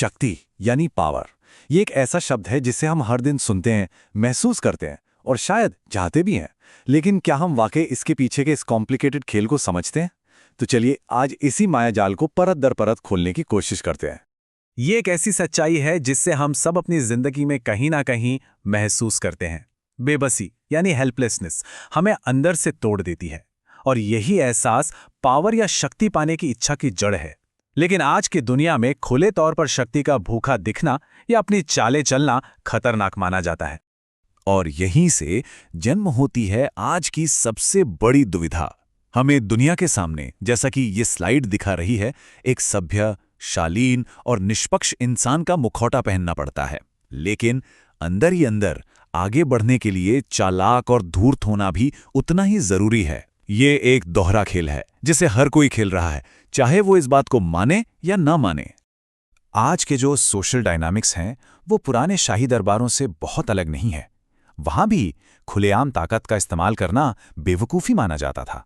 शक्ति यानी पावर, ये एक ऐसा शब्द है जिसे हम हर दिन सुनते हैं, महसूस करते हैं और शायद चाहते भी हैं। लेकिन क्या हम वाकई इसके पीछे के इस कॉम्प्लिकेटेड खेल को समझते हैं? तो चलिए आज इसी मायाजाल को परत दर परत खोलने की कोशिश करते हैं। ये एक ऐसी सच्चाई है जिससे हम सब अपनी जिंदगी में कहीं ना कहीं महसूस करते हैं। बेबसी यानी हेल्पलेसनेस हमें अंदर से तोड़ देती है और यही एहसास पावर या शक्ति पाने की इच्छा की जड़ है। लेकिन आज की दुनिया में खुले तौर पर शक्ति का भूखा दिखना या अपनी चालें चलना खतरनाक माना जाता है। और यहीं से जन्म होती है आज की सबसे बड़ी दुविधा। हमें दुनिया के सामने, जैसा कि ये स्लाइड दिखा रही है, एक सभ्य, शालीन और निष्पक्ष इंसान का मुखौटा पहनना पड़ता है। लेकिन अंदर ही अंदर आगे बढ़ने के लिए चालाक और धूर्त होना भी उतना ही जरूरी है। ये एक दोहरा खेल है जिसे हर कोई खेल रहा है, चाहे वो इस बात को माने या ना माने। आज के जो सोशल डायनामिक्स हैं वो पुराने शाही दरबारों से बहुत अलग नहीं है। वहां भी खुलेआम ताकत का इस्तेमाल करना बेवकूफ़ी माना जाता था।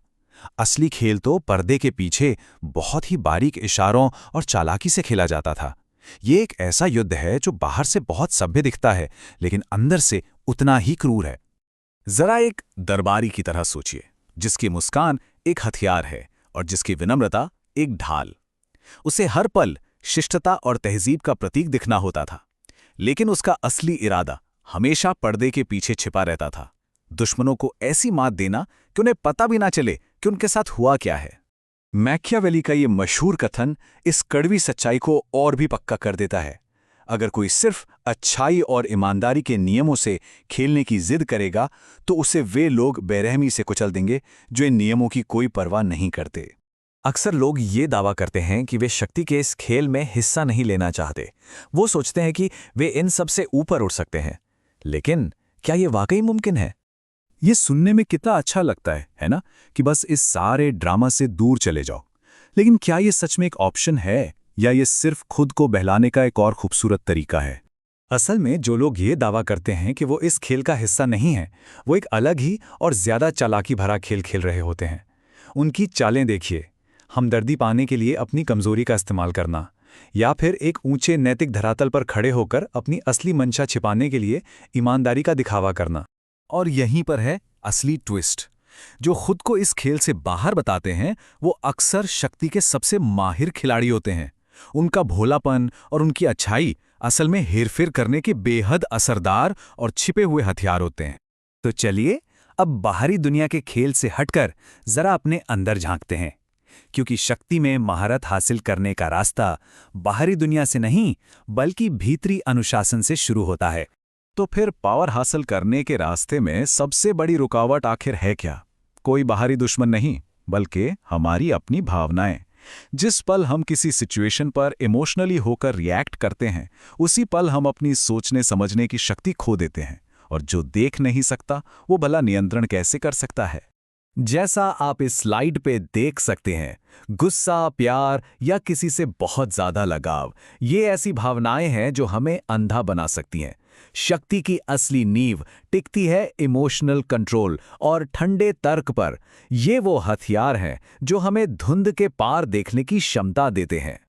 असली खेल तो पर्दे के पीछे बहुत ही बारीक इशारों और चालाकी से खेला जाता था। ये एक ऐसा युद्ध है जो बाहर से बहुत सभ्य दिखता है लेकिन अंदर से उतना ही क्रूर है। जरा एक दरबारी की तरह सोचिए, जिसकी मुस्कान एक हथियार है और जिसकी विनम्रता एक ढाल। उसे हर पल शिष्टता और तहजीब का प्रतीक दिखना होता था, लेकिन उसका असली इरादा हमेशा पर्दे के पीछे छिपा रहता था। दुश्मनों को ऐसी मात देना कि उन्हें पता भी ना चले कि उनके साथ हुआ क्या है। मैकियावेली का ये मशहूर कथन इस कड़वी सच्चाई को और भी पक्का कर देता है। अगर कोई सिर्फ अच्छाई और ईमानदारी के नियमों से खेलने की जिद करेगा तो उसे वे लोग बेरहमी से कुचल देंगे जो इन नियमों की कोई परवाह नहीं करते। अक्सर लोग ये दावा करते हैं कि वे शक्ति के इस खेल में हिस्सा नहीं लेना चाहते। वो सोचते हैं कि वे इन सब से ऊपर उठ सकते हैं। लेकिन क्या ये वाकई मुमकिन है? ये सुनने में कितना अच्छा लगता है ना, कि बस इस सारे ड्रामा से दूर चले जाओ। लेकिन क्या ये सच में एक ऑप्शन है या ये सिर्फ खुद को बहलाने का एक और खूबसूरत तरीका है? असल में जो लोग ये दावा करते हैं कि वो इस खेल का हिस्सा नहीं हैं, वो एक अलग ही और ज्यादा चालाकी भरा खेल खेल रहे होते हैं। उनकी चालें देखिए, हमदर्दी पाने के लिए अपनी कमजोरी का इस्तेमाल करना, या फिर एक ऊंचे नैतिक धरातल पर खड़े होकर अपनी असली मंशा छिपाने के लिए ईमानदारी का दिखावा करना। और यहीं पर है असली ट्विस्ट। जो खुद को इस खेल से बाहर बताते हैं वो अक्सर शक्ति के सबसे माहिर खिलाड़ी होते हैं। उनका भोलापन और उनकी अच्छाई असल में हेरफेर करने के बेहद असरदार और छिपे हुए हथियार होते हैं। तो चलिए अब बाहरी दुनिया के खेल से हटकर जरा अपने अंदर झांकते हैं, क्योंकि शक्ति में महारत हासिल करने का रास्ता बाहरी दुनिया से नहीं बल्कि भीतरी अनुशासन से शुरू होता है। तो फिर पावर हासिल करने के रास्ते में सबसे बड़ी रुकावट आखिर है क्या? कोई बाहरी दुश्मन नहीं, बल्कि हमारी अपनी भावनाएं। जिस पल हम किसी सिचुएशन पर इमोशनली होकर रिएक्ट करते हैं, उसी पल हम अपनी सोचने समझने की शक्ति खो देते हैं। और जो देख नहीं सकता वो भला नियंत्रण कैसे कर सकता है? जैसा आप इस स्लाइड पे देख सकते हैं, गुस्सा, प्यार या किसी से बहुत ज्यादा लगाव, ये ऐसी भावनाएं हैं जो हमें अंधा बना सकती हैं। शक्ति की असली नींव टिकती है इमोशनल कंट्रोल और ठंडे तर्क पर। ये वो हथियार हैं जो हमें धुंध के पार देखने की क्षमता देते हैं।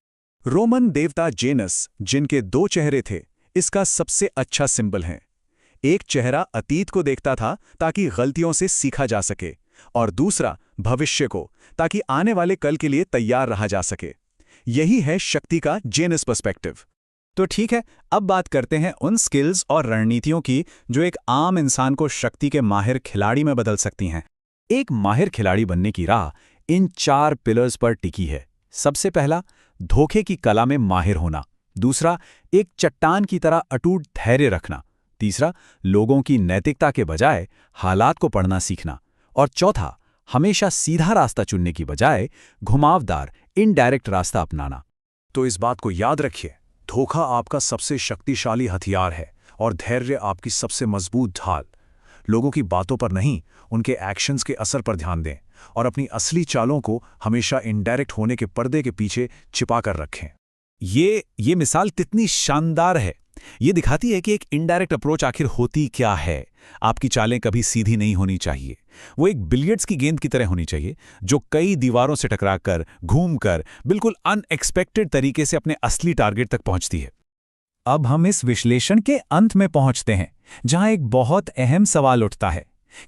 रोमन देवता जेनस, जिनके 2 चेहरे थे, इसका सबसे अच्छा सिंबल है। एक चेहरा अतीत को देखता था ताकि गलतियों से सीखा जा सके, और दूसरा भविष्य को, ताकि आने वाले कल के लिए तैयार रहा जा सके। यही है शक्ति का जेनस पर्सपेक्टिव। तो ठीक है, अब बात करते हैं उन स्किल्स और रणनीतियों की जो एक आम इंसान को शक्ति के माहिर खिलाड़ी में बदल सकती हैं। एक माहिर खिलाड़ी बनने की राह इन 4 पिलर्स पर टिकी है। सबसे पहला, धोखे की कला में माहिर होना। दूसरा, एक चट्टान की तरह अटूट धैर्य रखना। तीसरा, लोगों की नैतिकता के बजाय हालात को पढ़ना सीखना। और चौथा, हमेशा सीधा रास्ता चुनने की बजाय घुमावदार, इनडायरेक्ट रास्ता अपनाना। तो इस बात को याद रखिए, धोखा आपका सबसे शक्तिशाली हथियार है और धैर्य आपकी सबसे मजबूत ढाल। लोगों की बातों पर नहीं, उनके एक्शंस के असर पर ध्यान दें और अपनी असली चालों को हमेशा इनडायरेक्ट होने के पर्दे के पीछे छिपा कर रखें। ये मिसाल कितनी शानदार है। ये दिखाती है कि एक इनडायरेक्ट अप्रोच आखिर होती क्या है। आपकी चालें कभी सीधी नहीं होनी चाहिए। वो एक बिलियर्ड्स की गेंद की तरह होनी चाहिए जो कई दीवारों से टकराकर, घूमकर, बिल्कुल अनएक्सपेक्टेड तरीके से अपने असली टारगेट तक पहुंचती है। अब हम इस विश्लेषण के अंत में पहुंचते हैं, जहां एक बहुत अहम सवाल उठता है।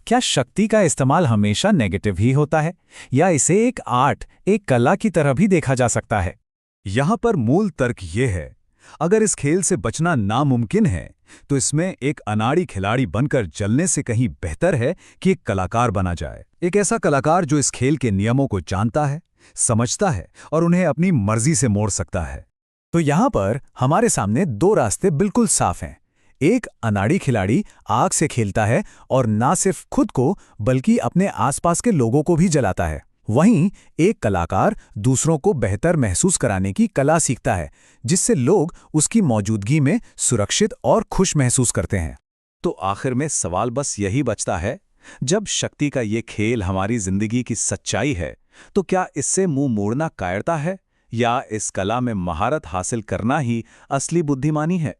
क्या शक्ति का इस्तेमाल हमेशा नेगेटिव ही होता है, या इसे एक आर्ट, एक कला की तरह भी देखा जा सकता है? यहाँ पर मूल तर्क ये है, अगर इस खेल से बचना नामुमकिन है, तो इसमें एक अनाड़ी खिलाड़ी बनकर जलने से कहीं बेहतर है कि एक कलाकार बना जाए। एक ऐसा कलाकार जो इस खेल के नियमों को जानता है, समझता है और उन्हें अपनी मर्जी से मोड़ सकता है। तो यहाँ पर हमारे सामने दो रास्ते बिल्कुल साफ हैं। एक अनाड़ी खिलाड़ी आग से खेलता है और ना सिर्फ खुद को बल्कि अपने आसपास के लोगों को भी जलाता है। वहीं एक कलाकार दूसरों को बेहतर महसूस कराने की कला सीखता है, जिससे लोग उसकी मौजूदगी में सुरक्षित और खुश महसूस करते हैं। तो आखिर में सवाल बस यही बचता है, जब शक्ति का ये खेल हमारी जिंदगी की सच्चाई है, तो क्या इससे मुंह मोड़ना कायरता है, या इस कला में महारत हासिल करना ही असली बुद्धिमानी है?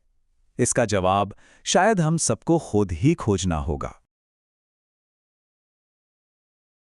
इसका जवाब शायद हम सबको खुद ही खोजना होगा।